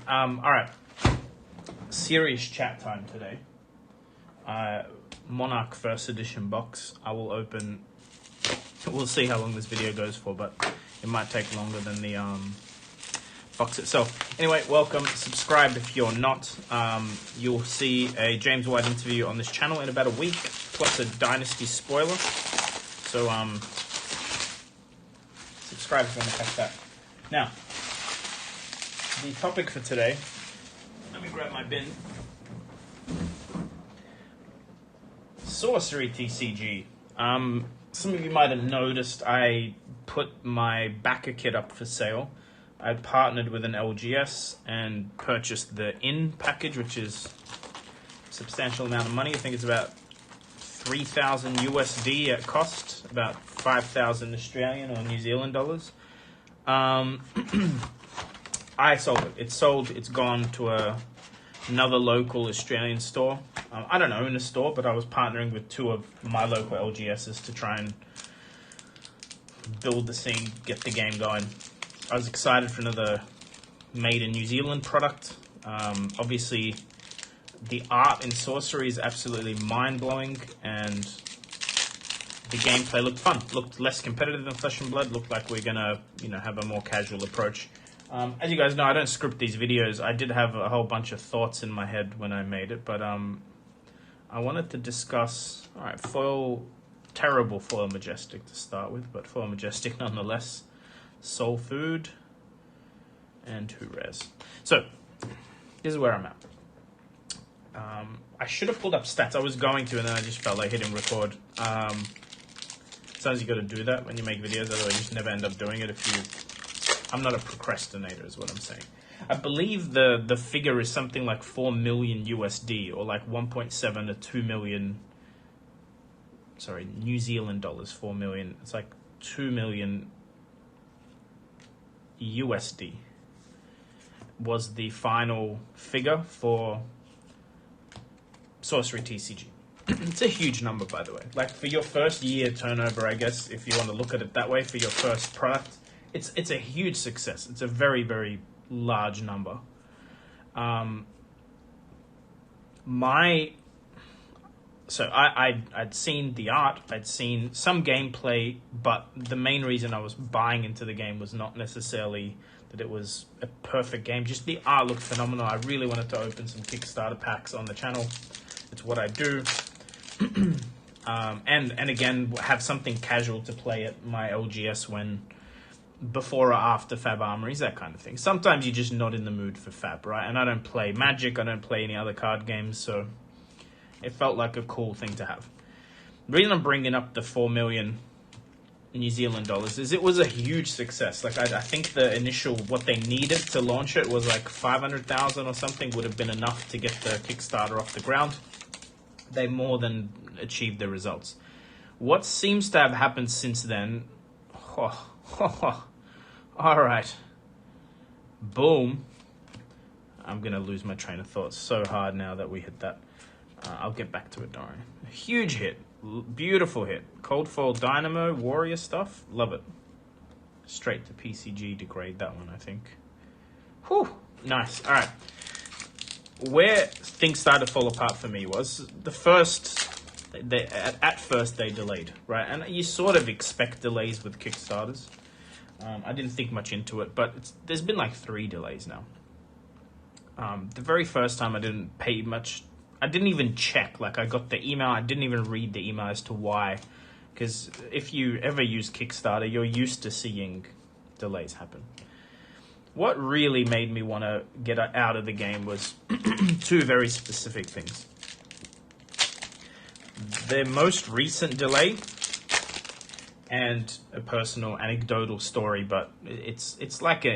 All right. Serious chat time today. Monarch First Edition box. I will open. We'll see how long this video goes for, but it might take longer than the box itself. Anyway, welcome. Subscribe if you're not. You'll see a James White interview on this channel in about a week, plus a Dynasty spoiler. So subscribe if you want to catch that. Now, the topic for today. Let me grab my bin. Sorcery TCG. Some of you might have noticed I put my backer kit up for sale. I partnered with an LGS and purchased the in package, which is a substantial amount of money. I think it's about 3,000 USD at cost, about 5,000 Australian or New Zealand dollars. I sold it. It's sold. It's gone to another local Australian store. I don't own a store, but I was partnering with two of my local LGSs to try and build the scene, get the game going. I was excited for another made in New Zealand product. Obviously, the art in Sorcery is absolutely mind-blowing, and the gameplay looked fun. Looked less competitive than Flesh and Blood. Looked like we're gonna, have a more casual approach. As you guys know, I don't script these videos. I did have a whole bunch of thoughts in my head when I made it, but I wanted to discuss, all right, terrible Foil Majestic to start with, but Foil Majestic nonetheless. Soul Food, and 2 rares. So, this is where I'm at. I should have pulled up stats. I was going to, and then I just felt like hitting record. Sometimes you got to do that when you make videos, otherwise you just never end up doing it I'm not a procrastinator is what I'm saying. I believe the figure is something like 4 million USD, or like 1.7 to 2 million, sorry, New Zealand dollars, 4 million. It's like 2 million USD was the final figure for Sorcery TCG. It's a huge number, by the way. Like, for your first year turnover, I guess, if you want to look at it that way, for your first product, it's a huge success. It's a very, very large number. So I'd seen the art, I'd seen some gameplay, but the main reason I was buying into the game was not necessarily that it was a perfect game. Just the art looked phenomenal. I really wanted to open some Kickstarter packs on the channel. It's what I do. And again, have something casual to play at my LGS before or after Fab Armories, that kind of thing. Sometimes you're just not in the mood for Fab, right? And I don't play Magic, I don't play any other card games, so it felt like a cool thing to have. The reason I'm bringing up the 4 million New Zealand dollars is it was a huge success. Like, I think the initial, what they needed to launch it was like 500,000 or something, would have been enough to get the Kickstarter off the ground. They more than achieved the results. What seems to have happened since then, all right, boom. I'm going to lose my train of thought so hard now that we hit that. I'll get back to it, don't worry. Huge hit. Beautiful hit. Cold Foil Dynamo, Warrior stuff. Love it. Straight to PCG, degrade that one, I think. Whew. Nice. All right. Where things started to fall apart for me was the first... At first, they delayed, right? And you sort of expect delays with Kickstarters. I didn't think much into it, but there's been like 3 delays now. The very first time I didn't pay much. I didn't even check. Like, I got the email. I didn't even read the email as to why. Because if you ever use Kickstarter, you're used to seeing delays happen. What really made me want to get out of the game was 2 very specific things. The most recent delay and a personal anecdotal story, but it's like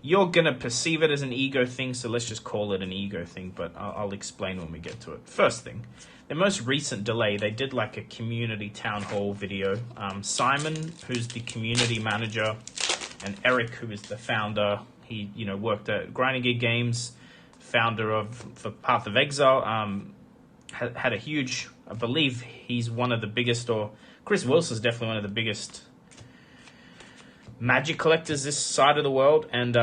you're gonna perceive it as an ego thing, so let's just call it an ego thing, but I'll explain when we get to it. First thing, the most recent delay, they did like a community town hall video. Simon, who's the community manager, and Eric, who is the founder, he worked at Grinding Geek Games, founder for Path of Exile, had a huge, I believe he's one of the biggest, or Chris Wilson's definitely one of the biggest Magic collectors this side of the world, and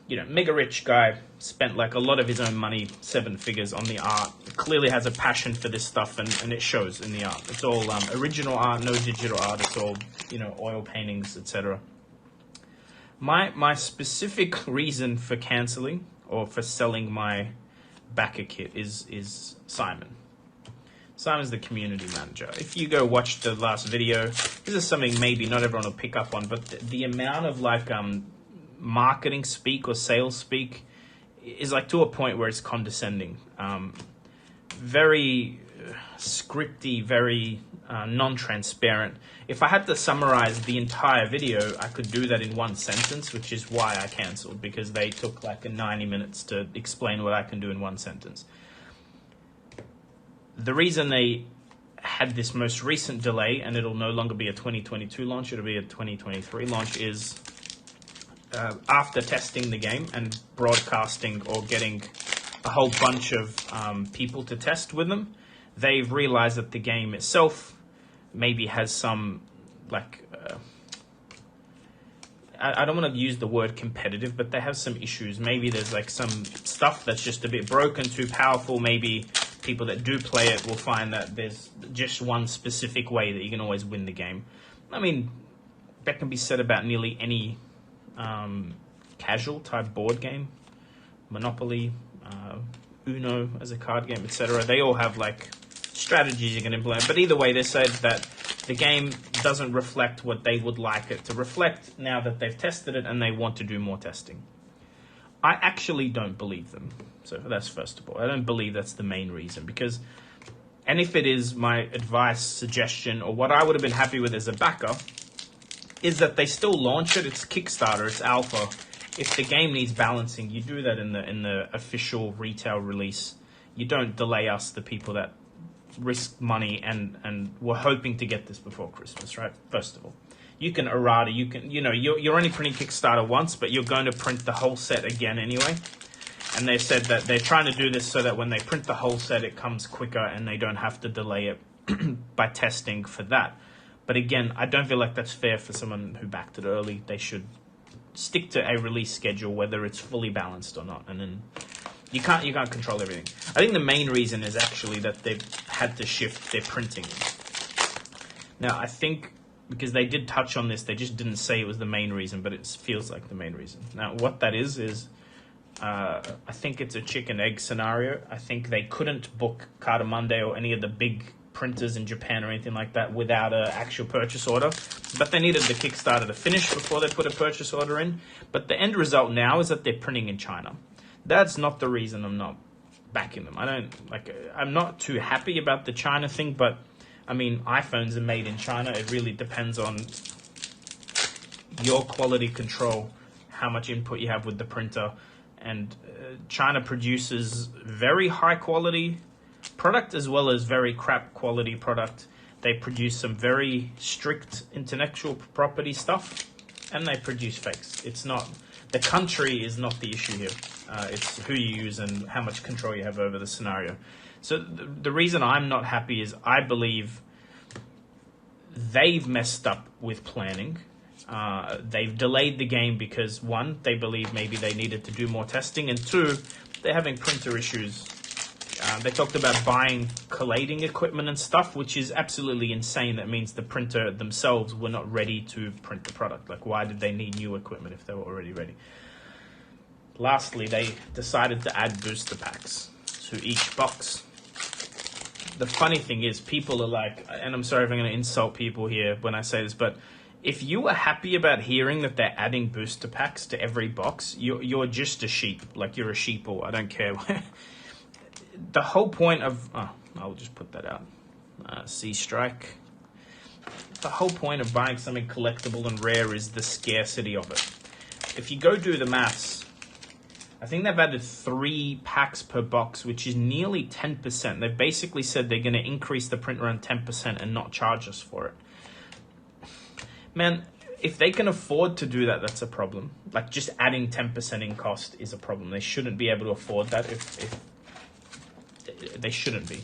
you know, mega rich guy, spent like a lot of his own money, 7 figures on the art. Clearly has a passion for this stuff, and it shows in the art. It's all original art, no digital art. It's all, you know, oil paintings, etc. My specific reason for canceling or for selling my backer kit is Simon. Simon's the community manager. If you go watch the last video, this is something maybe not everyone will pick up on, but the amount of like marketing speak or sales speak is like to a point where it's condescending. Very scripty, very non-transparent. If I had to summarize the entire video, I could do that in one sentence, which is why I canceled, because they took like 90 minutes to explain what I can do in one sentence. The reason they had this most recent delay, and it'll no longer be a 2022 launch, it'll be a 2023 launch, is after testing the game and broadcasting or getting a whole bunch of people to test with them, they've realized that the game itself maybe has some, like, I don't want to use the word competitive, but they have some issues. Maybe there's like some stuff that's just a bit broken, too powerful. Maybe people that do play it will find that there's just one specific way that you can always win the game. I mean, that can be said about nearly any casual type board game. Monopoly, Uno as a card game, etc. They all have like strategies you can implement. But either way, they said that the game doesn't reflect what they would like it to reflect now that they've tested it and they want to do more testing. I actually don't believe them. So that's first of all. I don't believe that's the main reason, because, and if it is, my advice, suggestion, or what I would have been happy with as a backer is that they still launch it. It's Kickstarter, it's alpha. If the game needs balancing, you do that in the official retail release. You don't delay us, the people that risk money and were hoping to get this before Christmas, right? First of all, you can errata, you can, you know, you're only printing Kickstarter once, but you're going to print the whole set again anyway. And they said that they're trying to do this so that when they print the whole set, it comes quicker and they don't have to delay it by testing for that. But again, I don't feel like that's fair for someone who backed it early. They should stick to a release schedule, whether it's fully balanced or not. And then you can't control everything. I think the main reason is actually that they've had to shift their printing. Now, I think because they did touch on this, they just didn't say it was the main reason, but it feels like the main reason. Now, what that is I think it's a chicken egg scenario. I think they couldn't book Cartamundi or any of the big printers in Japan or anything like that without an actual purchase order, but they needed the Kickstarter to finish before they put a purchase order in. But the end result now is that they're printing in China. That's not the reason I'm not backing them. I'm not too happy about the China thing, but I mean, iPhones are made in China. It really depends on your quality control, how much input you have with the printer, and China produces very high quality product as well as very crap quality product. They produce some very strict intellectual property stuff, and they produce fakes. It's not, the country is not the issue here. It's who you use and how much control you have over the scenario. So the reason I'm not happy is I believe they've messed up with planning. They've delayed the game because, one, they believe maybe they needed to do more testing, and two, they're having printer issues. They talked about buying collating equipment and stuff, which is absolutely insane. That means the printer themselves were not ready to print the product. Like, why did they need new equipment if they were already ready? Lastly, they decided to add booster packs to each box. The funny thing is, people are like, and I'm sorry if I'm going to insult people here when I say this, but if you are happy about hearing that they're adding booster packs to every box, you're just a sheep. Like, you're a sheeple. I don't care. The whole point of... Oh, I'll just put that out. Sea Strike. The whole point of buying something collectible and rare is the scarcity of it. If you go do the maths, I think they've added 3 packs per box, which is nearly 10%. They've basically said they're going to increase the print run 10% and not charge us for it. Man, if they can afford to do that, that's a problem. Like, just adding 10% in cost is a problem. They shouldn't be able to afford that if they shouldn't be.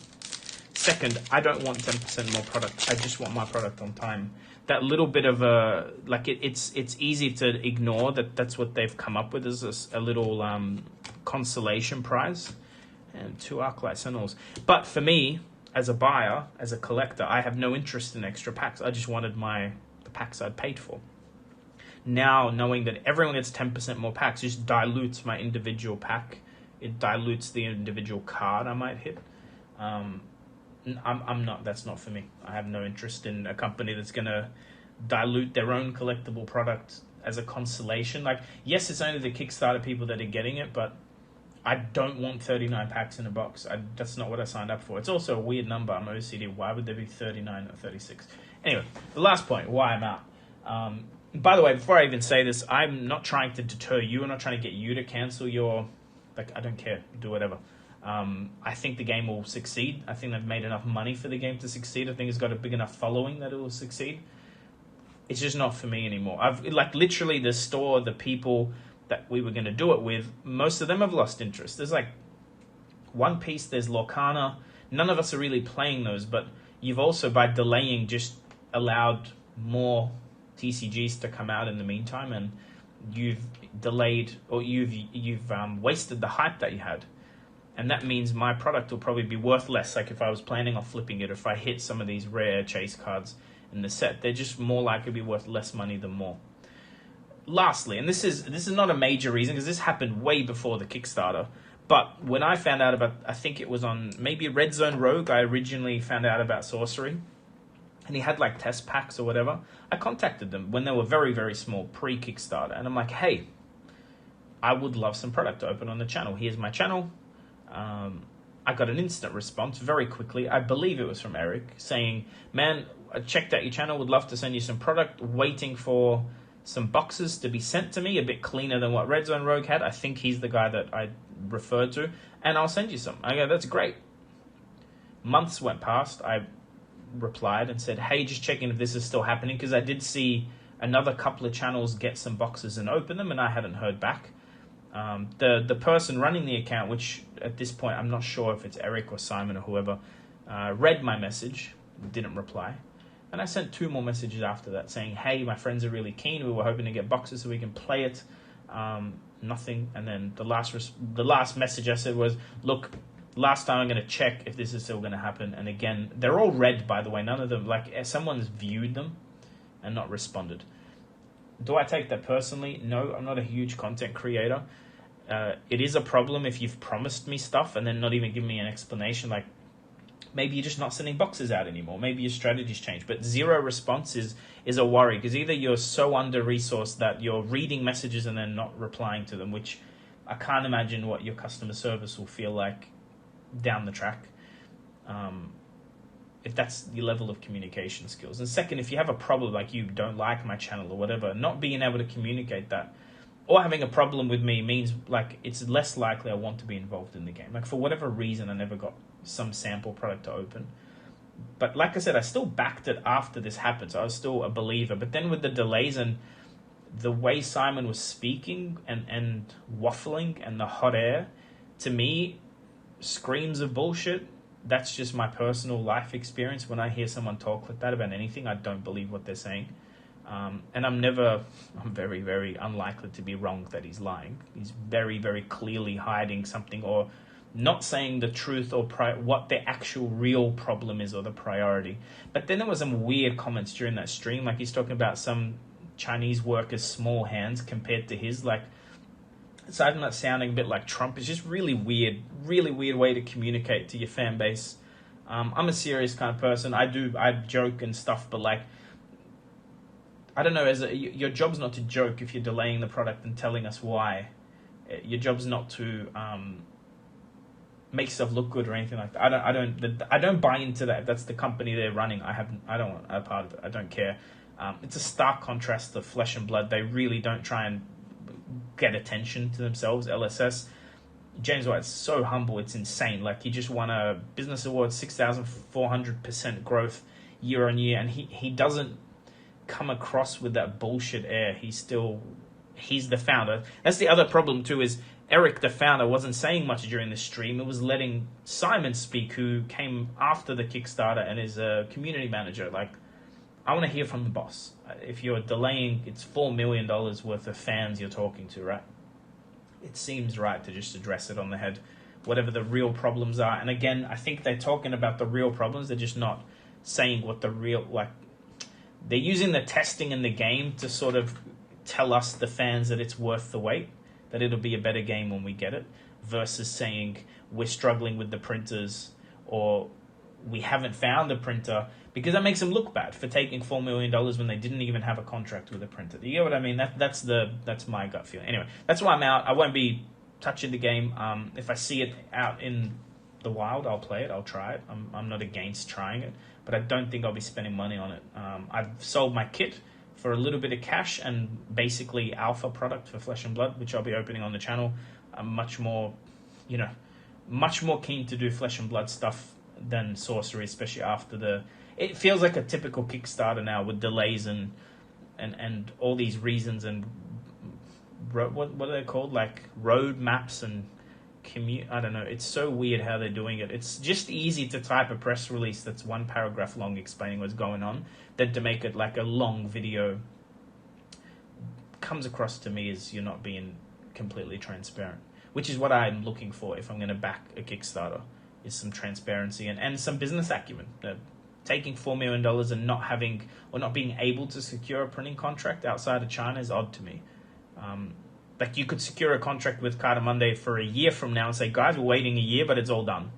Second, I don't want 10% more product. I just want my product on time. That little bit of a, like, it's easy to ignore that's what they've come up with as a little consolation prize. And 2 Arclight Sentinels. But for me, as a buyer, as a collector, I have no interest in extra packs. I just wanted the packs I'd paid for. Now, knowing that everyone gets 10% more packs just dilutes my individual pack. It dilutes the individual card I might hit. That's not for me. I have no interest in a company that's going to dilute their own collectible product as a consolation. Like, yes, it's only the Kickstarter people that are getting it, but I don't want 39 packs in a box. That's not what I signed up for. It's also a weird number. I'm OCD. Why would there be 39 or 36? Anyway, the last point, why I'm out. By the way, before I even say this, I'm not trying to deter you. I'm not trying to get you to cancel your... Like, I don't care. Do whatever. I think the game will succeed. I think they've made enough money for the game to succeed. I think it's got a big enough following that it will succeed. It's just not for me anymore. Literally the store, the people that we were going to do it with, most of them have lost interest. There's like One Piece, there's Lorcana. None of us are really playing those, but you've also, by delaying, just allowed more TCGs to come out in the meantime, and you've delayed, or you've wasted the hype that you had. And that means my product will probably be worth less. Like if I was planning on flipping it, if I hit some of these rare chase cards in the set, they're just more likely to be worth less money than more. Lastly, and this is not a major reason because this happened way before the Kickstarter, but when I found out about, I think it was on maybe Red Zone Rogue, I originally found out about Sorcery, and he had like test packs or whatever. I contacted them when they were very, very small, pre-Kickstarter, and I'm like, hey, I would love some product to open on the channel. Here's my channel. I got an instant response very quickly. I believe it was from Eric saying, man, I checked out your channel, would love to send you some product, waiting for some boxes to be sent to me, a bit cleaner than what Red Zone Rogue had. I think he's the guy that I referred to, and I'll send you some. I go, that's great. Months went past. I replied and said, hey, just checking if this is still happening, because I did see another couple of channels get some boxes and open them, and I hadn't heard back. The person running the account, which at this point I'm not sure if it's Eric or Simon or whoever, read my message, didn't reply. And I sent 2 more messages after that saying, hey, my friends are really keen. We were hoping to get boxes so we can play it. Nothing. And then the last message I said was, look, last time I'm going to check if this is still going to happen. And again, they're all read, by the way. None of them, like someone's viewed them and not responded. Do I take that personally? No, I'm not a huge content creator. It is a problem if you've promised me stuff and then not even giving me an explanation. Like, maybe you're just not sending boxes out anymore. Maybe your strategy's changed. But 0 response is a worry, because either you're so under-resourced that you're reading messages and then not replying to them, which I can't imagine what your customer service will feel like down the track, if that's your level of communication skills. And second, if you have a problem, like you don't like my channel or whatever, not being able to communicate that or having a problem with me means like it's less likely I want to be involved in the game. Like for whatever reason, I never got some sample product to open. But like I said, I still backed it after this happened, so I was still a believer. But then with the delays and the way Simon was speaking and waffling and the hot air, to me, screams of bullshit. That's just my personal life experience. When I hear someone talk like that about anything, I don't believe what they're saying. And I'm very, very unlikely to be wrong that he's lying. He's very, very clearly hiding something or not saying the truth or what the actual real problem is or the priority. But then there was some weird comments during that stream, like he's talking about some Chinese workers' small hands compared to his. Like, aside from that sounding a bit like Trump, it's just really weird way to communicate to your fan base. I'm a serious kind of person. I joke and stuff, but like, I don't know, your job's not to joke if you're delaying the product and telling us why. Your job's not to make stuff look good or anything like that. I don't buy into that. If that's the company they're running, I don't want a part of it. I don't care. It's a stark contrast to Flesh and Blood. They really don't try and get attention to themselves. LSS, James White's so humble, it's insane. Like, he just won a business award, 6,400% growth year on year, and he doesn't come across with that bullshit air. He's the founder. That's the other problem too, is Eric, the founder, wasn't saying much during the stream. It was letting Simon speak, who came after the Kickstarter and is a community manager. Like, I want to hear from the boss. If you're delaying, it's $4 million worth of fans you're talking to, right? It seems right to just address it on the head, whatever the real problems are. And again, I think they're talking about the real problems. They're just not saying what the real, like, they're using the testing in the game to sort of tell us, the fans, that it's worth the wait, that it'll be a better game when we get it, versus saying we're struggling with the printers or we haven't found a printer, because that makes them look bad for taking $4 million when they didn't even have a contract with a printer. You get what I mean? That's my gut feeling. Anyway, that's why I'm out. I won't be touching the game. If I see it out in the wild, I'll play it. I'll try it. I'm not against trying it, but I don't think I'll be spending money on it. I've sold my kit for a little bit of cash and basically alpha product for Flesh and Blood, which I'll be opening on the channel. I'm much more keen to do Flesh and Blood stuff than Sorcery, especially after it feels like a typical Kickstarter now, with delays and all these reasons and what are they called, like road maps and I don't know. It's so weird how they're doing it. It's just easy to type a press release that's one paragraph long explaining what's going on than to make it like a long video. Comes across to me as you're not being completely transparent, which is what I'm looking for if I'm going to back a Kickstarter, is some transparency and some business acumen. Taking $4 million and not being able to secure a printing contract outside of China is odd to me. Like, you could secure a contract with Carta Monday for a year from now and say, guys, we're waiting a year, but it's all done.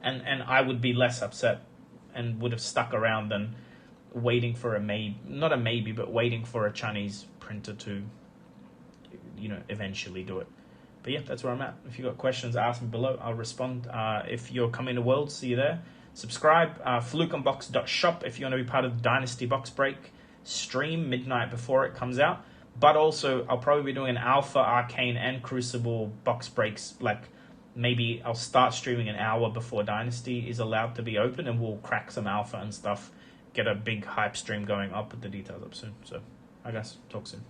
And I would be less upset and would have stuck around than waiting for waiting for a Chinese printer to, eventually do it. But yeah, that's where I'm at. If you've got questions, ask me below. I'll respond. If you're coming to Worlds, see you there. Subscribe, flukeunbox.shop if you want to be part of the Dynasty Box Break stream midnight before it comes out. But also, I'll probably be doing an Alpha, Arcane, and Crucible box breaks. Like, maybe I'll start streaming an hour before Dynasty is allowed to be open, and we'll crack some Alpha and stuff, get a big hype stream going. I'll put the details up soon. So, I guess, talk soon.